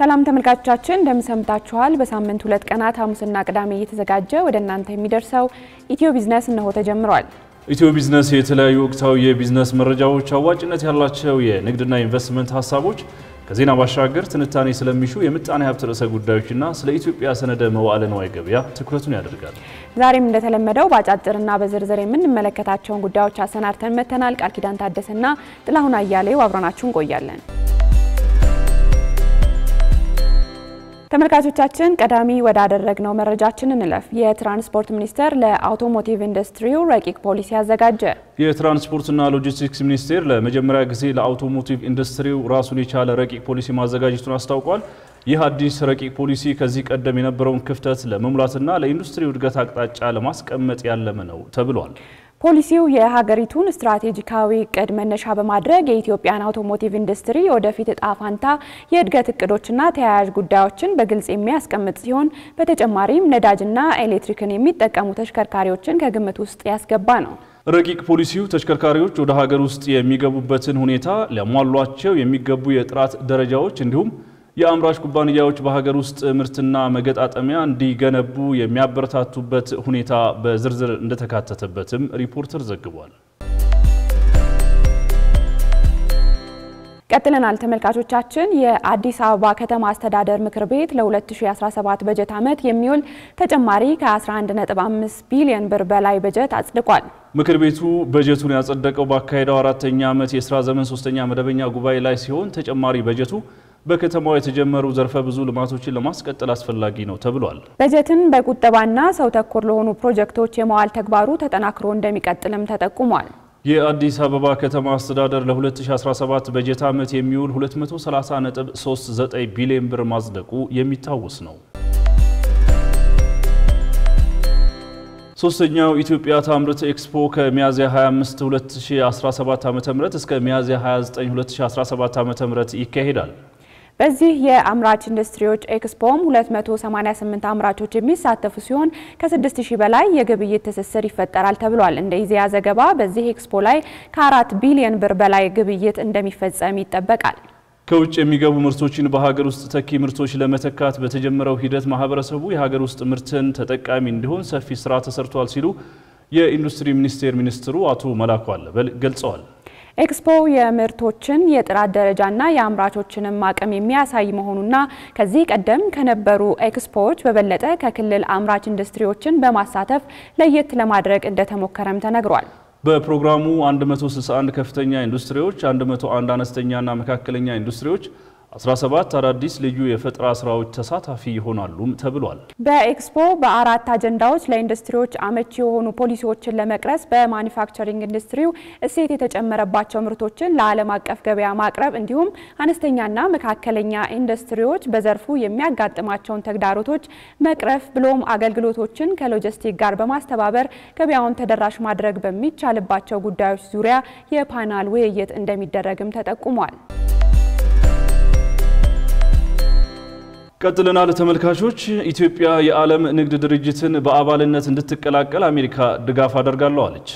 ሰላም ተመልካቾቻችን እንደምሰምታችኋል በሳምንት ሁለት ቀናት ሐሙስና ቅዳሜ እየተዘጋጀ ወደ እናንተ የሚደርሰው ኢትዮ ቢዝነስ ነው ተጀምሯል። ኢትዮ ቢዝነስ የተለያዩ ወቅታዊ የቢዝነስ መረጃዎች አዋጭነት ያላቸው የንግድና ኢንቨስትመንት ሐሳቦች ከዜና ባሻገር ትንታኔ ስለሚሹ የምጣኔ ሀብት ርዕሰ ጉዳዮችና ስለ ኢትዮጵያ ሰነደ መዋዕለ ንዋይ ገበያ ትኩረቱን ያደርጋል። ዛሬም እንደተለመደው ባጫጭርና በዝርዝር የምንመለከታቸውን ጉዳዮች አሰናድተን መተናል። ቃል ኪዳን ታደሰና ጥላሁን አያሌው አብረናችሁን ቆያለን። ተመልካቾቻችን ቀዳሚ ወዳደረግነው መረጃችን እንለፍ። የትራንስፖርት ሚኒስቴር ለአውቶሞቲቭ ኢንዱስትሪው ረቂቅ ፖሊሲ ያዘጋጀ። የትራንስፖርትና ሎጂስቲክስ ሚኒስቴር ለመጀመሪያ ጊዜ ለአውቶሞቲቭ ኢንዱስትሪው ራሱን የቻለ ረቂቅ ፖሊሲ ማዘጋጀቱን አስታውቋል። ይህ አዲስ ረቂቅ ፖሊሲ ከዚህ ቀደም የነበረውን ክፍተት ለመሙላትና ለኢንዱስትሪው እድገት አቅጣጫ ለማስቀመጥ ያለመ ነው ተብሏል። ፖሊሲው የሀገሪቱን ስትራቴጂካዊ እቅድ መነሻ በማድረግ የኢትዮጵያን አውቶሞቲቭ ኢንዱስትሪ ወደፊት ዕጣ ፈንታ የእድገት እቅዶችና ተያያዥ ጉዳዮችን በግልጽ የሚያስቀምጥ ሲሆን በተጨማሪም ነዳጅና ኤሌክትሪክን የሚጠቀሙ ተሽከርካሪዎችን ከግምት ውስጥ ያስገባ ነው። ረቂቅ ፖሊሲው ተሽከርካሪዎች ወደ ሀገር ውስጥ የሚገቡበትን ሁኔታ ሊያሟሏቸው የሚገቡ የጥራት ደረጃዎች እንዲሁም የአምራች ኩባንያዎች በሀገር ውስጥ ምርትና መገጣጠሚያ እንዲገነቡ የሚያበረታቱበት ሁኔታ በዝርዝር እንደተካተተበትም ሪፖርተር ዘግቧል። ቀጥለናል ተመልካቾቻችን። የአዲስ አበባ ከተማ አስተዳደር ምክር ቤት ለ2017 በጀት ዓመት የሚውል ተጨማሪ ከ11.5 ቢሊዮን ብር በላይ በጀት አጽድቋል። ምክር ቤቱ በጀቱን ያጸደቀው ባካሄደው አራተኛ ዓመት የሥራ ዘመን 3ኛ መደበኛ ጉባኤ ላይ ሲሆን ተጨማሪ በጀቱ በከተማው የተጀመሩ ዘርፈ ብዙ ልማቶችን ለማስቀጠል አስፈላጊ ነው ተብሏል። በጀትን በቁጠባና ሰው ተኮር ለሆኑ ፕሮጀክቶች የመዋል ተግባሩ ተጠናክሮ እንደሚቀጥልም ተጠቁሟል። የአዲስ አበባ ከተማ አስተዳደር ለ2017 በጀት ዓመት የሚውል 230.39 ቢሊዮን ብር ማጽደቁ የሚታወስ ነው። ሶስተኛው ኢትዮጵያ ታምርት ኤክስፖ ከሚያዝያ 25 2017 ዓ.ም እስከ ሚያዝያ 29 2017 ዓ.ም ይካሄዳል። በዚህ የአምራች ኢንዱስትሪዎች ኤክስፖም 288 አምራቾች የሚሳተፉ ሲሆን ከ6000 በላይ የግብይት ትስስር ይፈጠራል ተብሏል። እንደ ኢዜአ ዘገባ በዚህ ኤክስፖ ላይ ከ4 ቢሊዮን ብር በላይ ግብይት እንደሚፈጸም ይጠበቃል። ከውጭ የሚገቡ ምርቶችን በሀገር ውስጥ ተኪ ምርቶች ለመተካት በተጀመረው ሂደት ማህበረሰቡ የሀገር ውስጥ ምርትን ተጠቃሚ እንዲሆን ሰፊ ስራ ተሰርቷል ሲሉ የኢንዱስትሪ ሚኒስቴር ሚኒስትሩ አቶ መላኩ አለበል ገልጸዋል። ኤክስፖ የምርቶችን የጥራት ደረጃና የአምራቾችንም አቅም የሚያሳይ መሆኑና ከዚህ ቀደም ከነበሩ ኤክስፖዎች በበለጠ ከክልል አምራች ኢንዱስትሪዎችን በማሳተፍ ለየት ለማድረግ እንደተሞከረም ተነግሯል። በፕሮግራሙ 161 ከፍተኛ ኢንዱስትሪዎች፣ 101 አነስተኛና መካከለኛ ኢንዱስትሪዎች፣ 17 አዳዲስ ልዩ የፈጠራ ስራዎች ተሳታፊ ይሆናሉ ተብሏል። በኤክስፖ በአራት አጀንዳዎች ለኢንዱስትሪዎች አመቺ የሆኑ ፖሊሲዎችን ለመቅረጽ በማኒፋክቸሪንግ ኢንዱስትሪው እሴት የተጨመረባቸው ምርቶችን ለዓለም አቀፍ ገበያ ማቅረብ እንዲሁም አነስተኛና መካከለኛ ኢንዱስትሪዎች በዘርፉ የሚያጋጥማቸውን ተግዳሮቶች መቅረፍ ብሎም አገልግሎቶችን ከሎጂስቲክ ጋር በማስተባበር ገበያውን ተደራሽ ማድረግ በሚቻልባቸው ጉዳዮች ዙሪያ የፓናል ውይይት እንደሚደረግም ተጠቁሟል። ቀጥለናል ተመልካቾች። ኢትዮጵያ የዓለም ንግድ ድርጅትን በአባልነት እንድትቀላቀል አሜሪካ ድጋፍ አደርጋለሁ አለች።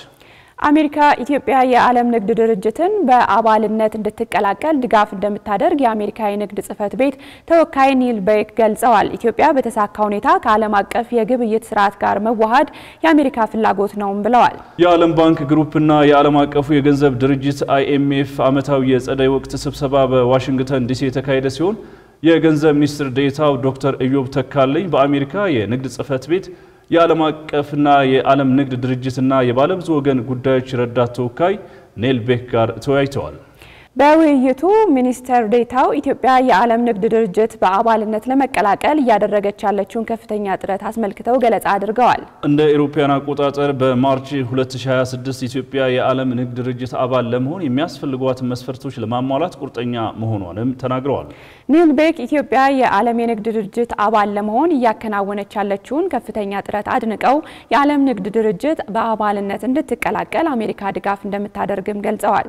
አሜሪካ ኢትዮጵያ የዓለም ንግድ ድርጅትን በአባልነት እንድትቀላቀል ድጋፍ እንደምታደርግ የአሜሪካ የንግድ ጽሕፈት ቤት ተወካይ ኒል ቤክ ገልጸዋል። ኢትዮጵያ በተሳካ ሁኔታ ከዓለም አቀፍ የግብይት ስርዓት ጋር መዋሃድ የአሜሪካ ፍላጎት ነውም ብለዋል። የዓለም ባንክ ግሩፕና የዓለም አቀፉ የገንዘብ ድርጅት IMF ዓመታዊ የጸደይ ወቅት ስብሰባ በዋሽንግተን ዲሲ የተካሄደ ሲሆን የገንዘብ ሚኒስትር ዴታው ዶክተር ኢዮብ ተካልኝ በአሜሪካ የንግድ ጽሕፈት ቤት የዓለም አቀፍና የዓለም ንግድ ድርጅትና የባለብዙ ወገን ጉዳዮች ረዳት ተወካይ ኔል ቤክ ጋር ተወያይተዋል። በውይይቱ ሚኒስትር ዴታው ኢትዮጵያ የዓለም ንግድ ድርጅት በአባልነት ለመቀላቀል እያደረገች ያለችውን ከፍተኛ ጥረት አስመልክተው ገለጻ አድርገዋል። እንደ አውሮፓውያን አቆጣጠር በማርች 2026 ኢትዮጵያ የዓለም ንግድ ድርጅት አባል ለመሆን የሚያስፈልጓትን መስፈርቶች ለማሟላት ቁርጠኛ መሆኗንም ተናግረዋል። ኒል ቤክ ኢትዮጵያ የዓለም የንግድ ድርጅት አባል ለመሆን እያከናወነች ያለችውን ከፍተኛ ጥረት አድንቀው የዓለም ንግድ ድርጅት በአባልነት እንድትቀላቀል አሜሪካ ድጋፍ እንደምታደርግም ገልጸዋል።